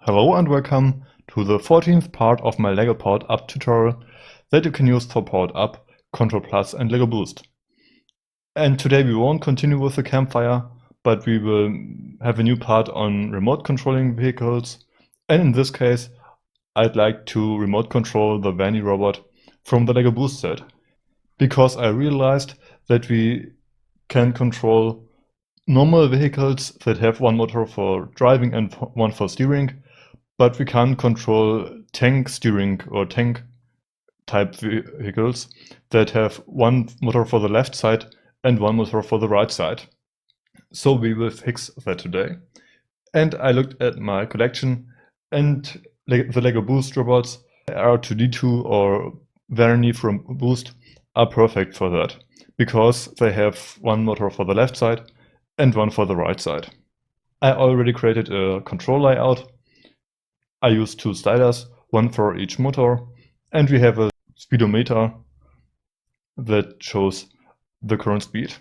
Hello and welcome to the 14th part of my LEGO Powered Up tutorial that you can use for Powered Up, Control Plus and LEGO Boost. And today we won't continue with the campfire, but we will have a new part on remote controlling vehicles. And in this case, I'd like to remote control the Vanny robot from the LEGO Boost set. Because I realized that we can control normal vehicles that have one motor for driving and one for steering, but we can't control tank steering or tank type vehicles that have one motor for the left side and one motor for the right side. So we will fix that today. And I looked at my collection, and the LEGO Boost robots, R2D2 or Verny from Boost, are perfect for that, because they have one motor for the left side and one for the right side. I already created a control layout. I use two sliders, one for each motor, and we have a speedometer that shows the current speed.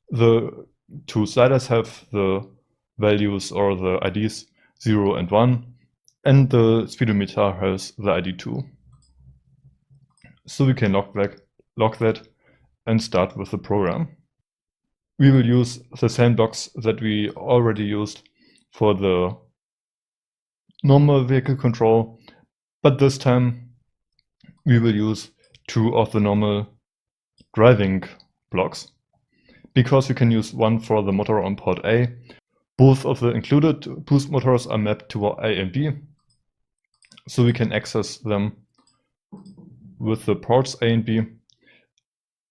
The two sliders have the values or the IDs 0 and 1, and the speedometer has the ID 2. So we can lock that and start with the program. We will use the same blocks that we already used for the normal vehicle control, but this time we will use two of the normal driving blocks, because you can use one for the motor on port A. Both of the included boost motors are mapped to A and B, so we can access them with the ports A and B.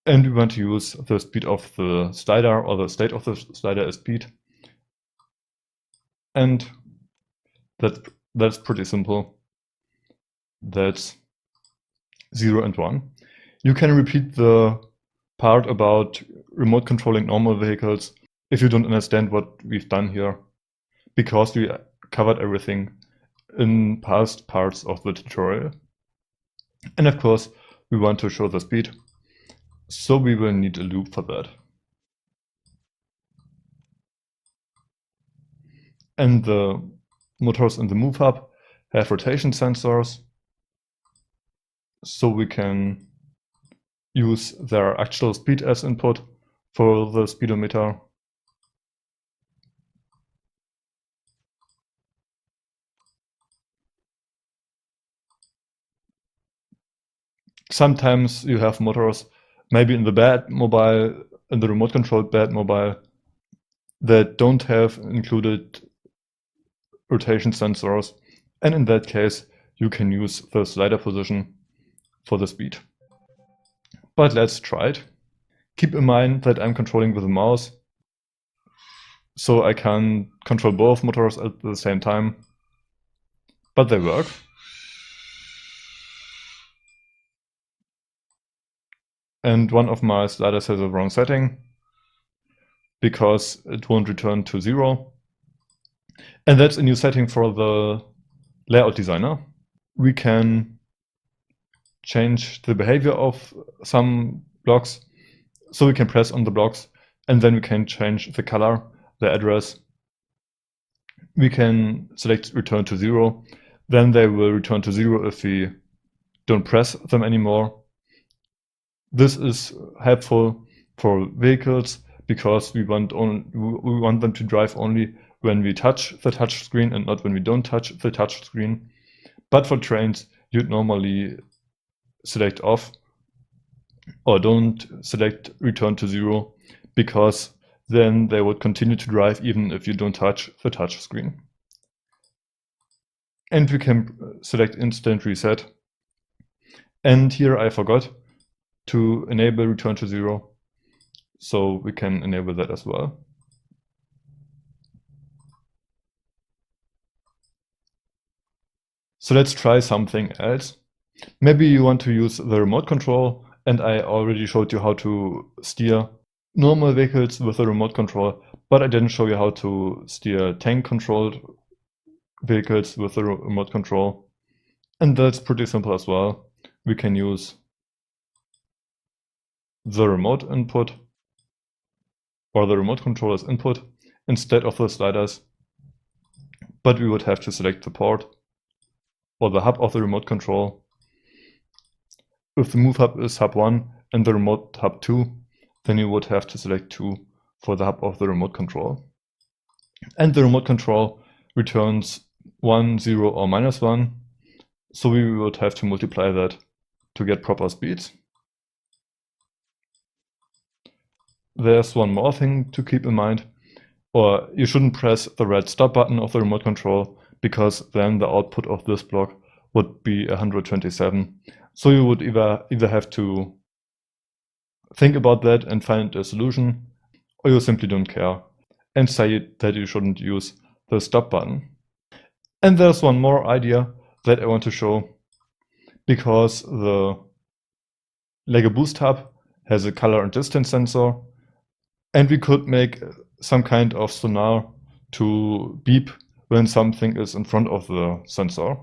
And we want to use the speed of the slider, or the state of the slider as speed. And that's pretty simple. That's 0 and 1. You can repeat the part about remote controlling normal vehicles if you don't understand what we've done here, because we covered everything in past parts of the tutorial. And of course, we want to show the speed, so we will need a loop for that. And the motors in the move hub have rotation sensors, so we can use their actual speed as input for the speedometer. Sometimes you have motors, maybe in the Batmobile, in the remote controlled Batmobile, that don't have included rotation sensors, and in that case you can use the slider position for the speed. But let's try it. Keep in mind that I'm controlling with a mouse, so I can control both motors at the same time, but they work. And one of my sliders has a wrong setting, because it won't return to 0. And that's a new setting for the layout designer. We can change the behavior of some blocks, so we can press on the blocks, and then we can change the color, the address. We can select return to 0, then they will return to 0 if we don't press them anymore. This is helpful for vehicles, because we want them to drive only when we touch the touch screen and not when we don't touch the touch screen. But for trains, you'd normally select off or don't select return to 0, because then they would continue to drive even if you don't touch the touch screen. And we can select instant reset. And here I forgot to enable return to 0, so we can enable that as well. So let's try something else. Maybe you want to use the remote control, and I already showed you how to steer normal vehicles with a remote control, but I didn't show you how to steer tank controlled vehicles with a remote control. And that's pretty simple as well. We can use the remote input, or the remote control as input, instead of the sliders. but we would have to select the port or the hub of the remote control. If the move hub is hub 1 and the remote hub 2, then you would have to select 2 for the hub of the remote control. And the remote control returns 1, 0 or -1, so we would have to multiply that to get proper speeds. There's one more thing to keep in mind, or you shouldn't press the red stop button of the remote control, because then the output of this block would be 127. So you would either have to think about that and find a solution, or you simply don't care and say that you shouldn't use the stop button. And there's one more idea that I want to show, because the Lego Boost Hub has a color and distance sensor, and we could make some kind of sonar to beep when something is in front of the sensor.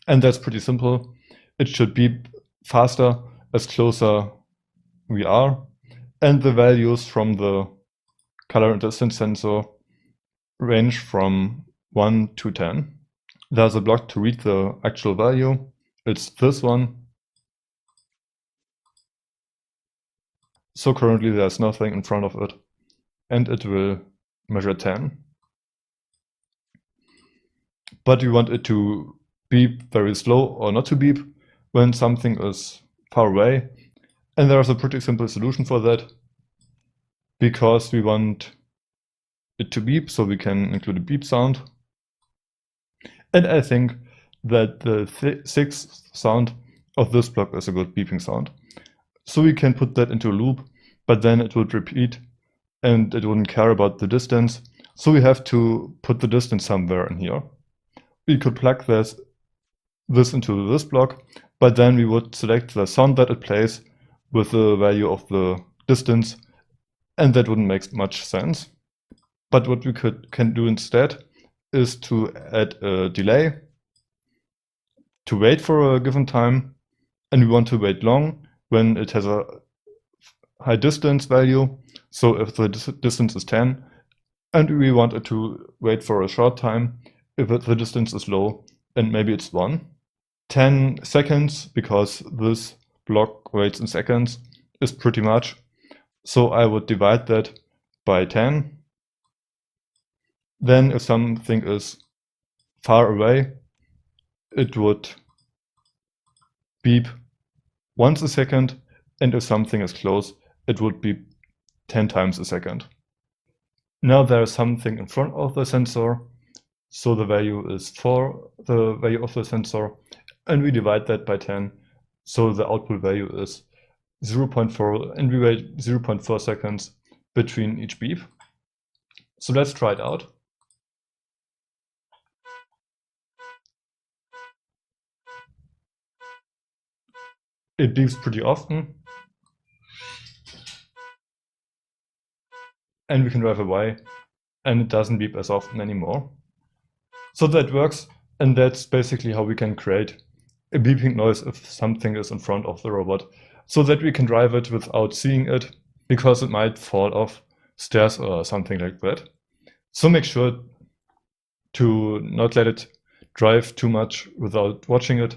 And that's pretty simple. It should beep faster as closer we are, and the values from the color and distance sensor range from 1 to 10. There's a block to read the actual value. It's this one. So currently there's nothing in front of it, and it will measure 10. But we want it to beep very slow or not to beep when something is far away. And there's a pretty simple solution for that, because we want it to beep, so we can include a beep sound. And I think that the sixth sound of this block is a good beeping sound. So we can put that into a loop, but then it would repeat and it wouldn't care about the distance. So we have to put the distance somewhere in here. We could plug this into this block, but then we would select the sound that it plays with the value of the distance, and that wouldn't make much sense. But what we can do instead is to add a delay to wait for a given time, and we want to wait long when it has a high distance value. So if the distance is 10, and we want it to wait for a short time if the distance is low, and maybe it's 1. 10 seconds, because this block waits in seconds, is pretty much. So I would divide that by 10. Then if something is far away, it would beep once a second, and if something is close, it would beep 10 times a second. Now there is something in front of the sensor, so the value is 4, the value of the sensor, and we divide that by 10, so the output value is 0.4, and we wait 0.4 seconds between each beep. So let's try it out. It beeps pretty often, and we can drive away, and it doesn't beep as often anymore. So that works, and that's basically how we can create a beeping noise if something is in front of the robot, so that we can drive it without seeing it, because it might fall off stairs or something like that. So make sure to not let it drive too much without watching it.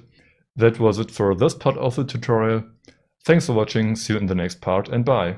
That was it for this part of the tutorial. Thanks for watching, see you in the next part, and bye.